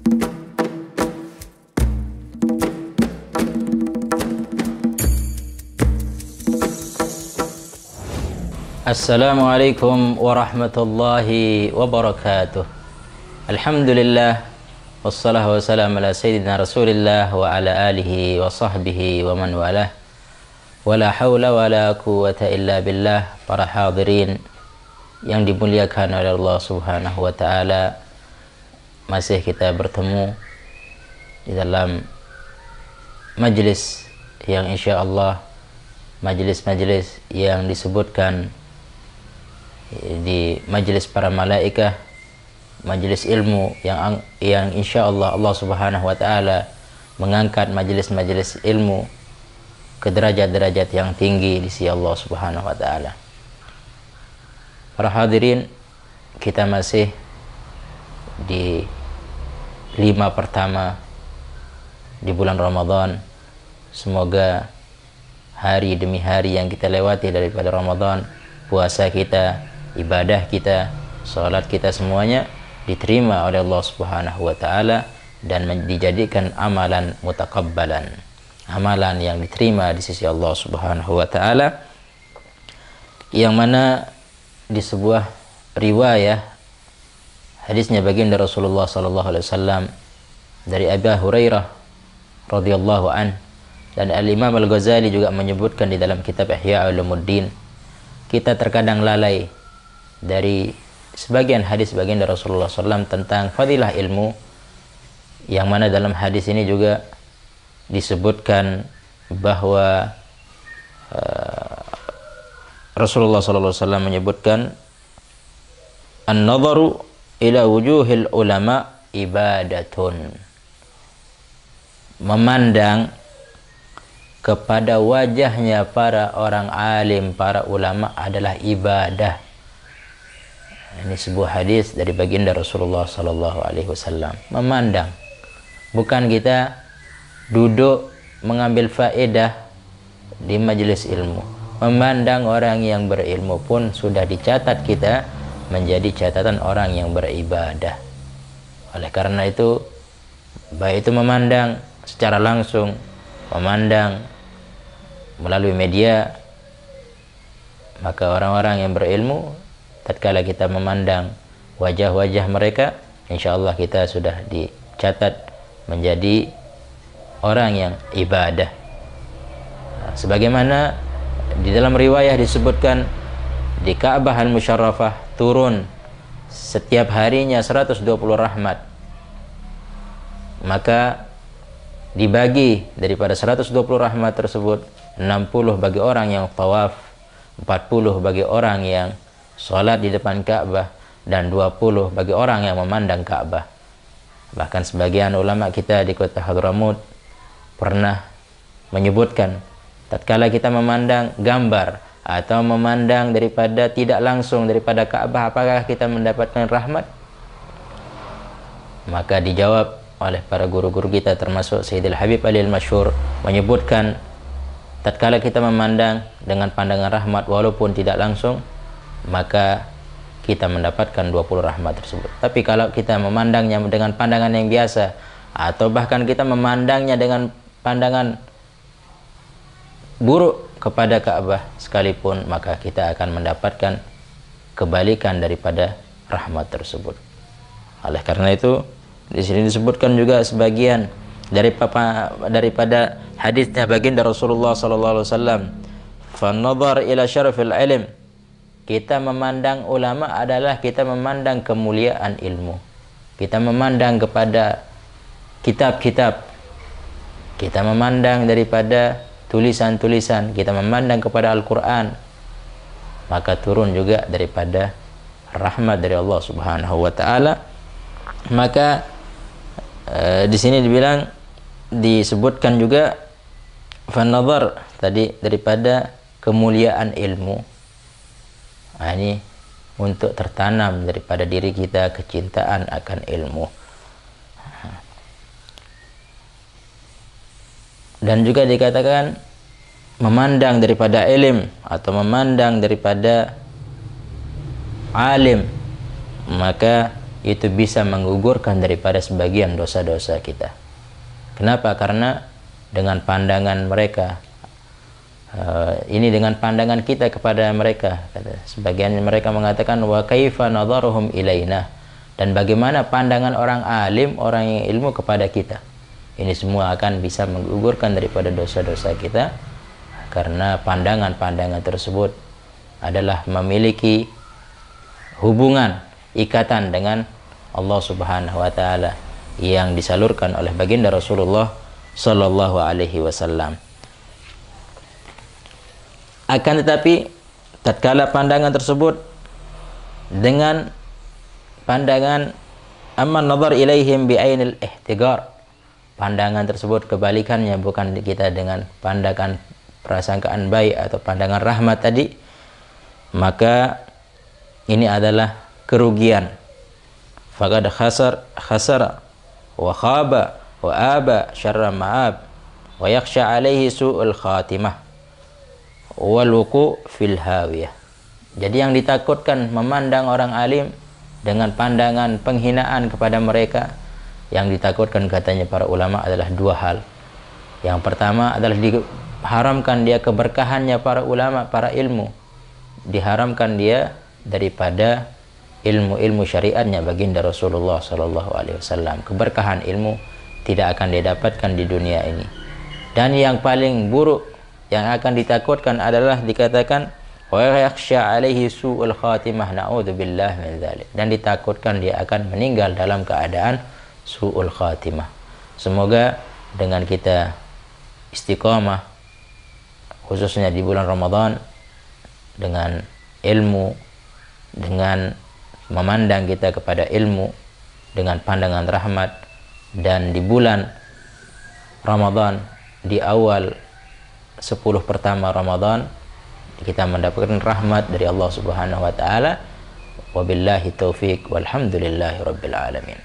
Assalamualaikum warahmatullahi wabarakatuh. Alhamdulillah, wassalatu wassalamu ala sayyidina Rasulillah wa ala alihi wa sahbihi wa man walah. Wala hawla wala quwwata illa billah. Para hadirin yang dimuliakan oleh Allah Subhanahu wa taala, masih kita bertemu di dalam majlis yang insyaallah majlis-majlis yang disebutkan di majelis para malaikah, majelis ilmu yang insyaallah Allah Subhanahu wa taala mengangkat majelis-majelis ilmu ke derajat-derajat yang tinggi di sisi Allah Subhanahu wa taala. Para hadirin, kita masih di 5 pertama di bulan Ramadan. Semoga hari demi hari yang kita lewati daripada Ramadan, puasa kita, ibadah kita, salat kita, semuanya diterima oleh Allah Subhanahu wa taala dan dijadikan amalan mutakabbalan, amalan yang diterima di sisi Allah Subhanahu wa taala, yang mana di sebuah riwayah hadisnya baginda Rasulullah sallallahu alaihi wasallam dari Abu Hurairah radhiyallahu an, dan Al-Imam Al-Ghazali juga menyebutkan di dalam kitab Ihya Ulumuddin. Kita terkadang lalai dari sebagian hadis baginda Rasulullah SAW tentang fadilah ilmu, yang mana dalam hadis ini juga disebutkan bahwa Rasulullah SAW menyebutkan an-nadharu ila wujuhil ulama ibadatun, memandang kepada wajahnya para orang alim, para ulama adalah ibadah. Ini sebuah hadis dari baginda Rasulullah sallallahu alaihi wasallam. Memandang, bukan kita duduk mengambil faedah di majelis ilmu. Memandang orang yang berilmu pun sudah dicatat kita menjadi catatan orang yang beribadah. Oleh karena itu, baik itu memandang secara langsung, memandang melalui media, maka orang-orang yang berilmu, tatkala kita memandang wajah-wajah mereka, insyaallah kita sudah dicatat menjadi orang yang ibadah. Sebagaimana di dalam riwayah disebutkan, di Ka'bah Al-Musyarrafah turun setiap harinya 120 rahmat, maka dibagi daripada 120 rahmat tersebut, 60 bagi orang yang tawaf, 40 bagi orang yang sholat di depan Ka'bah, dan 20 bagi orang yang memandang Ka'bah. Bahkan sebagian ulama kita di kota Hadramut pernah menyebutkan, tatkala kita memandang gambar atau memandang daripada tidak langsung daripada Ka'bah, apakah kita mendapatkan rahmat? Maka dijawab oleh para guru-guru kita, termasuk Sayyidil Habib Ali Al-Masyhur, menyebutkan tatkala kita memandang dengan pandangan rahmat walaupun tidak langsung, maka kita mendapatkan 20 rahmat tersebut. Tapi kalau kita memandangnya dengan pandangan yang biasa, atau bahkan kita memandangnya dengan pandangan buruk kepada Ka'bah sekalipun, maka kita akan mendapatkan kebalikan daripada rahmat tersebut. Oleh karena itu, di sini disebutkan juga sebagian daripada hadisnya baginda Rasulullah sallallahu alaihi wasallam, "Fan-nadhar ila syarafil ilm." Kita memandang ulama adalah kita memandang kemuliaan ilmu. Kita memandang kepada kitab-kitab. Kita memandang daripada tulisan-tulisan, kita memandang kepada Al-Qur'an. Maka turun juga daripada rahmat dari Allah Subhanahu wa taala. Maka di sini disebutkan juga fan-nadhar tadi daripada kemuliaan ilmu. Nah, ini untuk tertanam daripada diri kita kecintaan akan ilmu. Dan juga dikatakan memandang daripada ilm atau memandang daripada alim, maka itu bisa menggugurkan daripada sebagian dosa-dosa kita. Kenapa? Karena dengan pandangan mereka, ini dengan pandangan kita kepada mereka. Sebagian mereka mengatakan wa kaifa nadharuhum ilaina, dan bagaimana pandangan orang alim, orang yang ilmu kepada kita. Ini semua akan bisa menggugurkan daripada dosa-dosa kita, karena pandangan-pandangan tersebut adalah memiliki hubungan, ikatan dengan Allah Subhanahu wa taala yang disalurkan oleh baginda Rasulullah sallallahu alaihi wasallam. Akan tetapi tatkala pandangan tersebut dengan pandangan amma nazar ilaihim bi'ainil ihtigar, pandangan tersebut kebalikannya, bukan kita dengan pandangan prasangkaan baik atau pandangan rahmat tadi, maka ini adalah kerugian. Faqad khasara wa khaba wa aba syarra ma'ab wa yakhsha alaihi su'ul khatimah wal wuqu' fil hawiyah. Jadi yang ditakutkan memandang orang alim dengan pandangan penghinaan kepada mereka, yang ditakutkan katanya para ulama adalah dua hal. Yang pertama adalah diharamkan dia keberkahannya para ulama, para ilmu, diharamkan dia daripada ilmu-ilmu syariatnya baginda Rasulullah sallallahu alaihi wasallam. Keberkahan ilmu tidak akan didapatkan di dunia ini. Dan yang paling buruk yang akan ditakutkan adalah dikatakan wa yakhsha alaihi su'ul khatimah, na'udzubillah min dzalik, dan ditakutkan dia akan meninggal dalam keadaan su'ul khatimah. Semoga dengan kita istiqamah khususnya di bulan Ramadan dengan ilmu, dengan memandang kita kepada ilmu dengan pandangan rahmat, dan di bulan Ramadan di awal 10 pertama Ramadan kita mendapatkan rahmat dari Allah Subhanahu wa taala. Wabillahi taufik walhamdulillahi rabbil alamin.